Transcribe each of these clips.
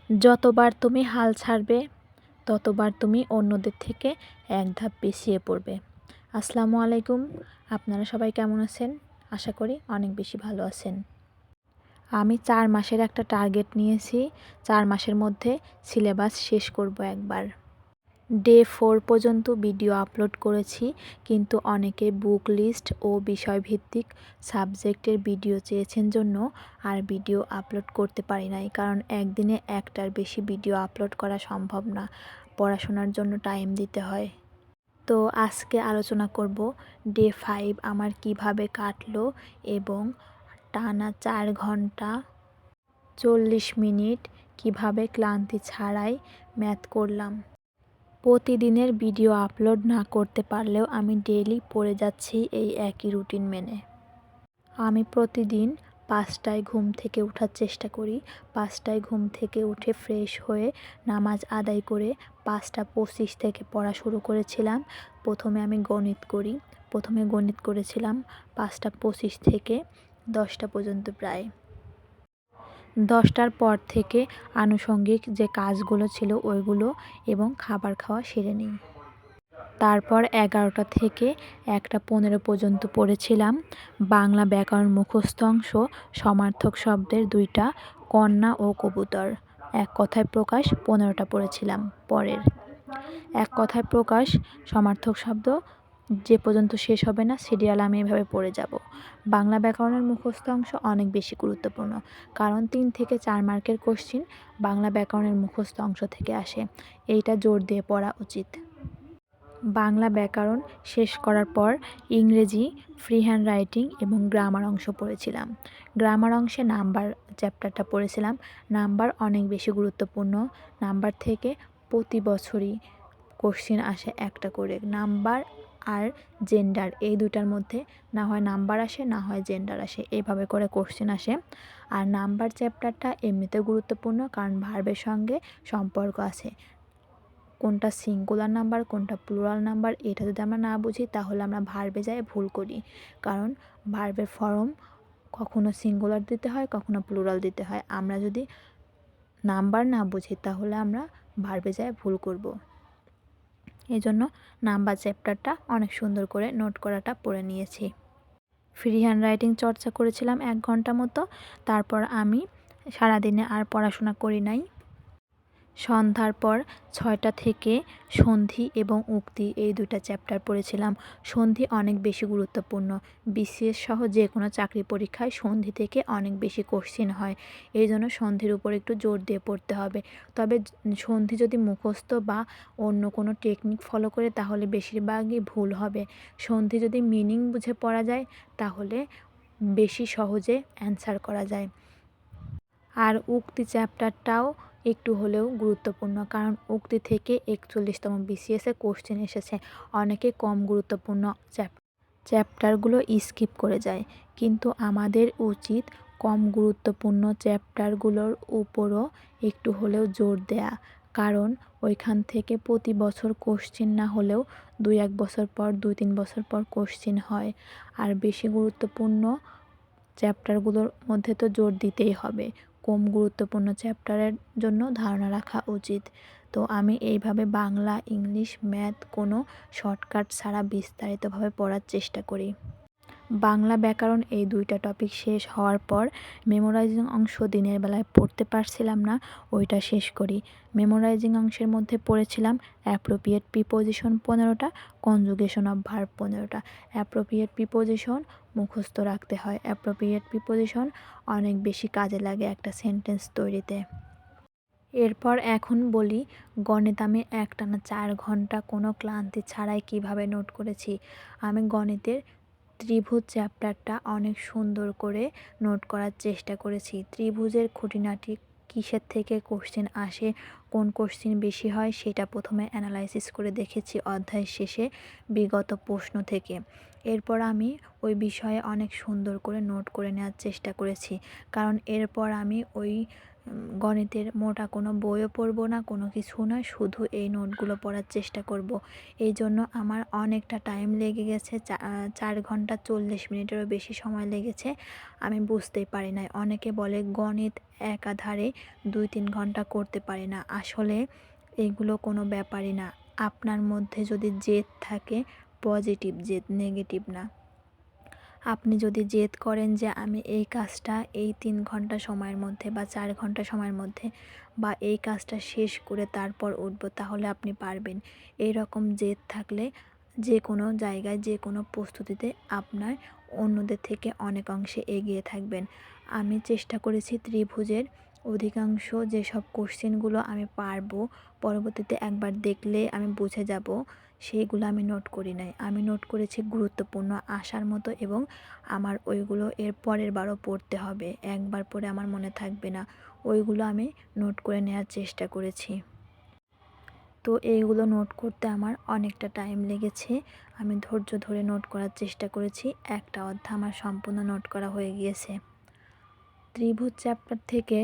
যতবার তুমি হাল ছাড়বে ততবার তুমি অন্যদের থেকে এক ধাপ পিছিয়ে পড়বে। আসসালামু আলাইকুম, আপনারা সবাই কেমন আছেন? আশা করি অনেক বেশি ভালো আছেন। আমি 4 মাসের একটা টার্গেট নিয়েছি। 4 মাসের মধ্যে সিলেবাস শেষ করব একবার। ডে 4 পর্যন্ত ভিডিও আপলোড করেছি, কিন্তু অনেকে বুক লিস্ট ও বিষয়ভিত্তিক সাবজেক্টের ভিডিও চেয়েছেন জন্য আর ভিডিও আপলোড করতে পারি নাই, কারণ একদিনে একটার বেশি ভিডিও আপলোড করা সম্ভব না, পড়াশোনার জন্য টাইম দিতে হয়। তো আজকে আলোচনা করব ডে 5 আমার কিভাবে কাটলো এবং টানা 4 ঘন্টা 40 মিনিট কিভাবে ক্লান্তি ছাড়াই ম্যাথ করলাম। প্রতিদিনের ভিডিও আপলোড না করতে পারলেও আমি ডেইলি পড়ে যাচ্ছি এই একই রুটিন মেনে। আমি প্রতিদিন 5টায় ঘুম থেকে ওঠার চেষ্টা করি। 5টায় ঘুম থেকে উঠে ফ্রেশ হয়ে নামাজ আদায় করে 5টা 25 থেকে পড়া শুরু করেছিলাম। প্রথমে আমি গণিত করি। প্রথমে গণিত করেছিলাম 5টা 25 থেকে 10টা পর্যন্ত প্রায়। 10টার পর থেকে আনুষঙ্গিক যে কাজগুলো ছিল ওইগুলো এবং খাবার খাওয়া সেরে নিই। তারপর 11টা থেকে 1টা 15 পর্যন্ত পড়েছিলাম বাংলা ব্যাকরণ মুখস্থ অংশ, সমার্থক শব্দের 2টা, কন্যা ও কবুতর। এক কথায় প্রকাশ 15টা পড়েছিলাম। পরের এক কথায় প্রকাশ সমার্থক শব্দ যে পর্যন্ত শেষ হবে না সিরিয়াল আমি এভাবে পড়ে যাব। বাংলা ব্যাকরণের মুখস্থ অংশ অনেক বেশি গুরুত্বপূর্ণ, কারণ 3 থেকে 4 মার্কের কোশ্চিন বাংলা ব্যাকরণের মুখস্থ অংশ থেকে আসে। এইটা জোর দিয়ে পড়া উচিত। বাংলা ব্যাকরণ শেষ করার পর ইংরেজি, ফ্রি হ্যান্ড রাইটিং এবং গ্রামার অংশ পড়েছিলাম। গ্রামার অংশে নাম্বার চ্যাপ্টারটা পড়েছিলাম। নাম্বার অনেক বেশি গুরুত্বপূর্ণ। নাম্বার থেকে প্রতি বছরই কোশ্চিন আসে একটা করে। নাম্বার আর জেন্ডার এই দুটার মধ্যে না হয় নাম্বার আসে, না হয় জেন্ডার আসে, এইভাবে করে কোশ্চিন আসে। আর নাম্বার চ্যাপ্টারটা এমনিতেও গুরুত্বপূর্ণ, কারণ ভার্বের সঙ্গে সম্পর্ক আছে। কোনটা সিঙ্গুলার নাম্বার, কোনটা প্লুরাল নাম্বার, এটা যদি আমরা না বুঝি তাহলে আমরা ভার্বে যাই ভুল করি, কারণ ভার্বের ফর্ম কখনো সিঙ্গুলার দিতে হয়, কখনো প্লুরাল দিতে হয়। আমরা যদি নাম্বার না বুঝি তাহলে আমরা ভার্বে যাই ভুল করব। এই জন্য নাম্বার চ্যাপ্টারটা অনেক সুন্দর করে নোট করাটা পড়ে নিয়েছি। ফ্রি হ্যান্ড রাইটিং চর্চা করেছিলাম 1 ঘন্টা মতো। তারপর আমি সারাদিনে আর পড়াশোনা করি নাই। সন্ধ্যার পর 6টা থেকে সন্ধি এবং উক্তি এই 2টা চ্যাপ্টার পড়েছিলাম। সন্ধি অনেক বেশি গুরুত্বপূর্ণ। বিসিএস সহ যে কোনো চাকরি পরীক্ষায় সন্ধি থেকে অনেক বেশি কোশ্চিন হয়, এই জন্য সন্ধির উপর একটু জোর দিয়ে পড়তে হবে। তবে সন্ধি যদি মুখস্থ বা অন্য কোনো টেকনিক ফলো করে তাহলে বেশিরভাগই ভুল হবে। সন্ধি যদি মিনিং বুঝে পড়া যায় তাহলে বেশি সহজে অ্যান্সার করা যায়। আর উক্তি চ্যাপ্টারটাও একটু হলেও গুরুত্বপূর্ণ, কারণ উক্তি থেকে 41তম বিসিএসে কোশ্চেন এসেছে। অনেকে কম গুরুত্বপূর্ণ চ্যাপ্টারগুলো স্কিপ করে যায়, কিন্তু আমাদের উচিত কম গুরুত্বপূর্ণ চ্যাপ্টারগুলোর উপরও একটু হলেও জোর দেয়া, কারণ ওইখান থেকে প্রতি বছর কোশ্চেন না হলেও 2-1 বছর পর, 2-3 বছর পর কোশ্চেন হয়। আর বেশি গুরুত্বপূর্ণ চ্যাপ্টারগুলোর মধ্যে তো জোর দিতেই হবে। কম গুরুত্বপূর্ণ চ্যাপ্টারের জন্য ধারণা রাখা উচিত। তো আমি এইভাবে বাংলা, ইংলিশ, ম্যাথ কোনো শর্টকাট ছাড়া বিস্তারিতভাবে পড়ার চেষ্টা করি। বাংলা ব্যাকরণ এই 2টা টপিক শেষ হওয়ার পর মেমোরাইজিং অংশ দিনের বেলায় পড়তে পারছিলাম না, ওইটা শেষ করি। মেমোরাইজিং অংশের মধ্যে পড়েছিলাম অ্যাপ্রোপ্রিয়েট প্রিপোজিশন 15টা, কনজুগেশন অফ ভার্ব 15টা। অ্যাপ্রোপ্রিয়েট প্রিপোজিশন মুখস্থ রাখতে হয়। অ্যাপ্রোপ্রিয়েট প্রিপোজিশন অনেক বেশি কাজে লাগে একটা সেন্টেন্স তৈরিতে। এরপর এখন বলি গণিত আমি একটানা 4 ঘন্টা কোনো ক্লান্তি ছাড়াই কিভাবে নোট করেছি। আমি গণিতের ত্রিভুজ চ্যাপ্টারটা অনেক সুন্দর করে নোট করার চেষ্টা করেছি। ত্রিভুজের খুঁটিনাটি কিসের থেকে কোশ্চেন আসে, কোন কোশ্চেন বেশি হয় সেটা প্রথমে অ্যানালাইসিস করে দেখেছি অধ্যায় শেষে বিগত প্রশ্ন থেকে। এরপর আমি ওই বিষয়ে অনেক সুন্দর করে নোট করে নেওয়ার চেষ্টা করেছি, কারণ এরপর আমি ওই গণিতের মোটা কোনো বইও পড়বো না, কোনো কিছু না, শুধু এই নোটগুলো পড়ার চেষ্টা করব। এই জন্য আমার অনেকটা টাইম লেগে গেছে, 4 ঘন্টা 40 মিনিটেরও বেশি সময় লেগেছে। আমি বুঝতেই পারি নাই। অনেকে বলে গণিত একাধারে 2-3 ঘন্টা করতে পারি না। আসলে এইগুলো কোনো ব্যাপারই না। আপনার মধ্যে যদি জেদ থাকে, পজিটিভ জেদ, নেগেটিভ না। আপনি যদি জেদ করেন যে আমি এই কাজটা এই 3 ঘন্টা সময়ের মধ্যে বা 4 ঘন্টা সময়ের মধ্যে বা এই কাজটা শেষ করে তারপর উঠব, তাহলে আপনি পারবেন। এই রকম জেদ থাকলে যে কোনো জায়গায়, যে কোনো প্রস্তুতিতে আপনার অন্যদের থেকে অনেক অংশে এগিয়ে থাকবেন। আমি চেষ্টা করেছি ত্রিভুজের অধিকাংশ যেসব কোশ্চেনগুলো আমি পারবো, পরবর্তীতে একবার দেখলে আমি বুঝে যাব, সেইগুলো আমি নোট করি নাই। আমি নোট করেছি গুরুত্বপূর্ণ আসার মতো, এবং আমার ওইগুলো এর পরের বারও পড়তে হবে। একবার পড়ে আমার মনে থাকবে না, ওইগুলো আমি নোট করে নেওয়ার চেষ্টা করেছি। তো এইগুলো নোট করতে আমার অনেকটা টাইম লেগেছে। আমি ধৈর্য ধরে নোট করার চেষ্টা করেছি। একটা অধ্যায় আমার সম্পূর্ণ নোট করা হয়ে গিয়েছে। ত্রিভুজ চ্যাপ্টার থেকে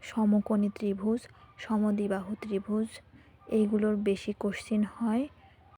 সমকোণী ত্রিভুজ, সমদ্বিবাহু ত্রিভুজ, এইগুলোর বেশি কোশ্চিন হয়।